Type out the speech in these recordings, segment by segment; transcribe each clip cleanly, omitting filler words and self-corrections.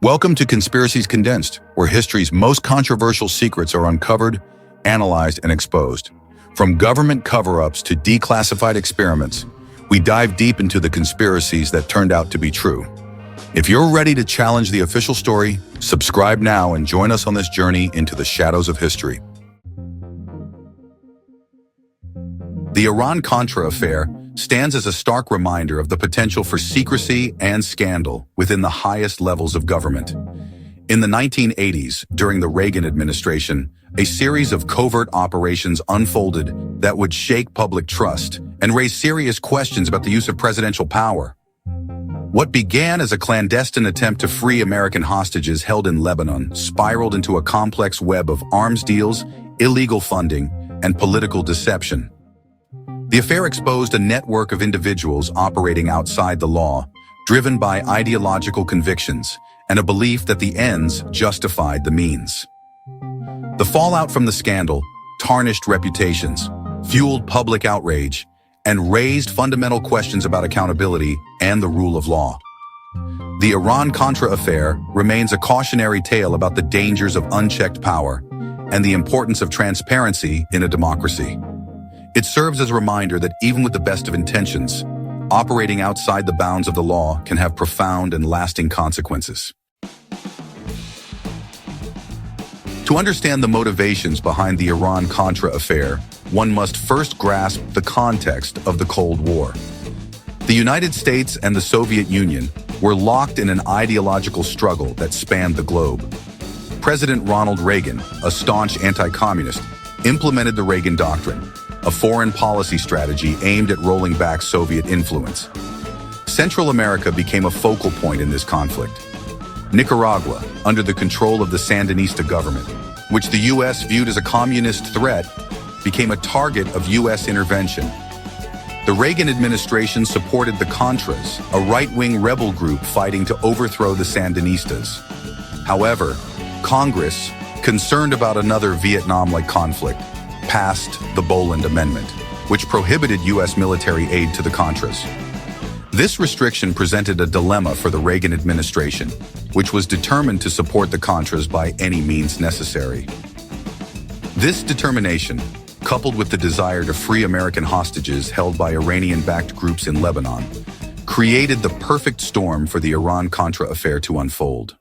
Welcome to Conspiracies Condensed, where history's most controversial secrets are uncovered, analyzed, and exposed. From government cover-ups to declassified experiments, we dive deep into the conspiracies that turned out to be true. If you're ready to challenge the official story, subscribe now and join us on this journey into the shadows of history. The Iran-Contra Affair stands as a stark reminder of the potential for secrecy and scandal within the highest levels of government. In the 1980s, during the Reagan administration, a series of covert operations unfolded that would shake public trust and raise serious questions about the use of presidential power. What began as a clandestine attempt to free American hostages held in Lebanon spiraled into a complex web of arms deals, illegal funding, and political deception. The affair exposed a network of individuals operating outside the law, driven by ideological convictions and a belief that the ends justified the means. The fallout from the scandal tarnished reputations, fueled public outrage, and raised fundamental questions about accountability and the rule of law. The Iran-Contra Affair remains a cautionary tale about the dangers of unchecked power and the importance of transparency in a democracy. It serves as a reminder that even with the best of intentions, operating outside the bounds of the law can have profound and lasting consequences. To understand the motivations behind the Iran-Contra Affair, one must first grasp the context of the Cold War. The United States and the Soviet Union were locked in an ideological struggle that spanned the globe. President Ronald Reagan, a staunch anti-communist, implemented the Reagan Doctrine, a foreign policy strategy aimed at rolling back Soviet influence. Central America became a focal point in this conflict. Nicaragua, under the control of the Sandinista government, which the U.S. viewed as a communist threat, became a target of U.S. intervention. The Reagan administration supported the Contras, a right-wing rebel group fighting to overthrow the Sandinistas. However, Congress, concerned about another Vietnam-like conflict, passed the Boland Amendment, which prohibited U.S. military aid to the Contras. This restriction presented a dilemma for the Reagan administration, which was determined to support the Contras by any means necessary. This determination, coupled with the desire to free American hostages held by Iranian-backed groups in Lebanon, created the perfect storm for the Iran-Contra Affair to unfold.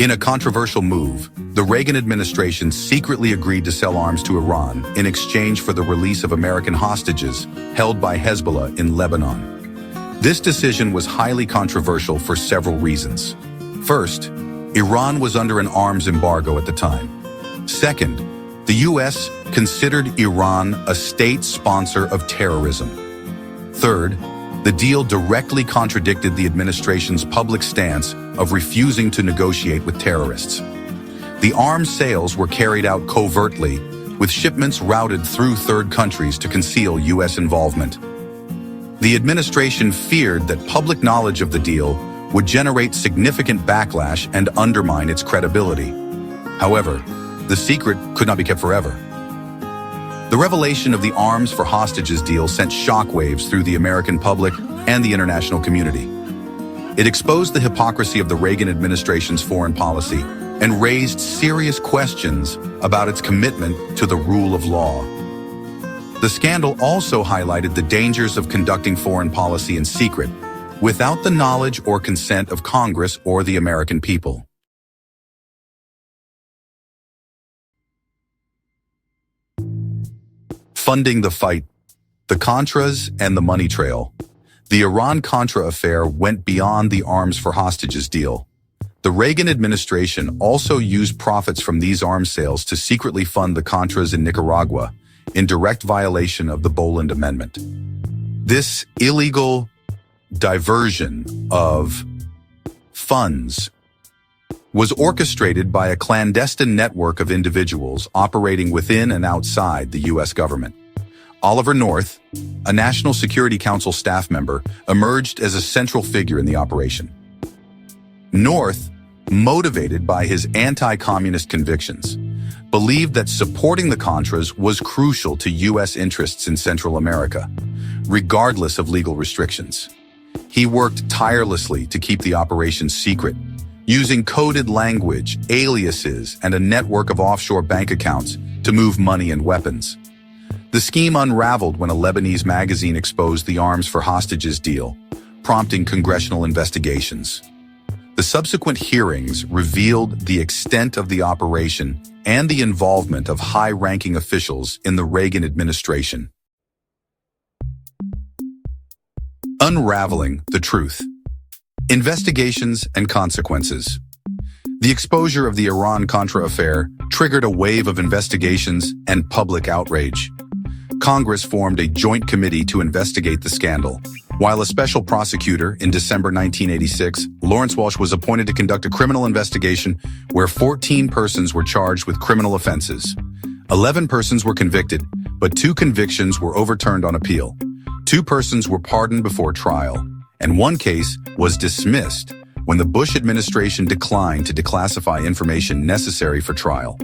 In a controversial move, the Reagan administration secretly agreed to sell arms to Iran in exchange for the release of American hostages held by Hezbollah in Lebanon. This decision was highly controversial for several reasons. First, Iran was under an arms embargo at the time. Second, the U.S. considered Iran a state sponsor of terrorism. Third, the deal directly contradicted the administration's public stance of refusing to negotiate with terrorists. The arms sales were carried out covertly, with shipments routed through third countries to conceal U.S. involvement. The administration feared that public knowledge of the deal would generate significant backlash and undermine its credibility. However, the secret could not be kept forever. The revelation of the arms for hostages deal sent shockwaves through the American public and the international community. It exposed the hypocrisy of the Reagan administration's foreign policy and raised serious questions about its commitment to the rule of law. The scandal also highlighted the dangers of conducting foreign policy in secret, without the knowledge or consent of Congress or the American people. Funding the fight, the Contras and the money trail. The Iran-Contra Affair went beyond the arms for hostages deal. The Reagan administration also used profits from these arms sales to secretly fund the Contras in Nicaragua, in direct violation of the Boland Amendment. This illegal diversion of funds was orchestrated by a clandestine network of individuals operating within and outside the U.S. government. Oliver North, a National Security Council staff member, emerged as a central figure in the operation. North, motivated by his anti-communist convictions, believed that supporting the Contras was crucial to U.S. interests in Central America, regardless of legal restrictions. He worked tirelessly to keep the operation secret, using coded language, aliases, and a network of offshore bank accounts to move money and weapons. The scheme unraveled when a Lebanese magazine exposed the arms for hostages deal, prompting congressional investigations. The subsequent hearings revealed the extent of the operation and the involvement of high-ranking officials in the Reagan administration. Unraveling the truth. Investigations and consequences. The exposure of the Iran-Contra Affair triggered a wave of investigations and public outrage. Congress formed a joint committee to investigate the scandal, while a special prosecutor in December 1986, Lawrence Walsh, was appointed to conduct a criminal investigation where 14 persons were charged with criminal offenses. 11 persons were convicted, but 2 convictions were overturned on appeal. 2 persons were pardoned before trial, and 1 case was dismissed when the Bush administration declined to declassify information necessary for trial.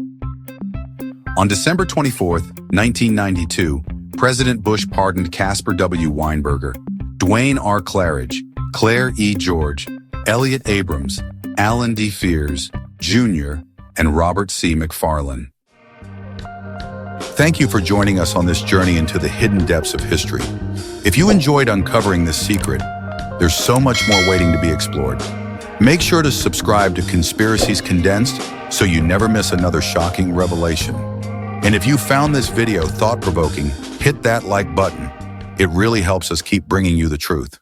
On December 24, 1992, President Bush pardoned Casper W. Weinberger, Dwayne R. Claridge, Claire E. George, Elliot Abrams, Alan D. Fears, Jr., and Robert C. McFarlane. Thank you for joining us on this journey into the hidden depths of history. If you enjoyed uncovering this secret, there's so much more waiting to be explored. Make sure to subscribe to Conspiracies Condensed so you never miss another shocking revelation. And if you found this video thought-provoking, hit that like button. It really helps us keep bringing you the truth.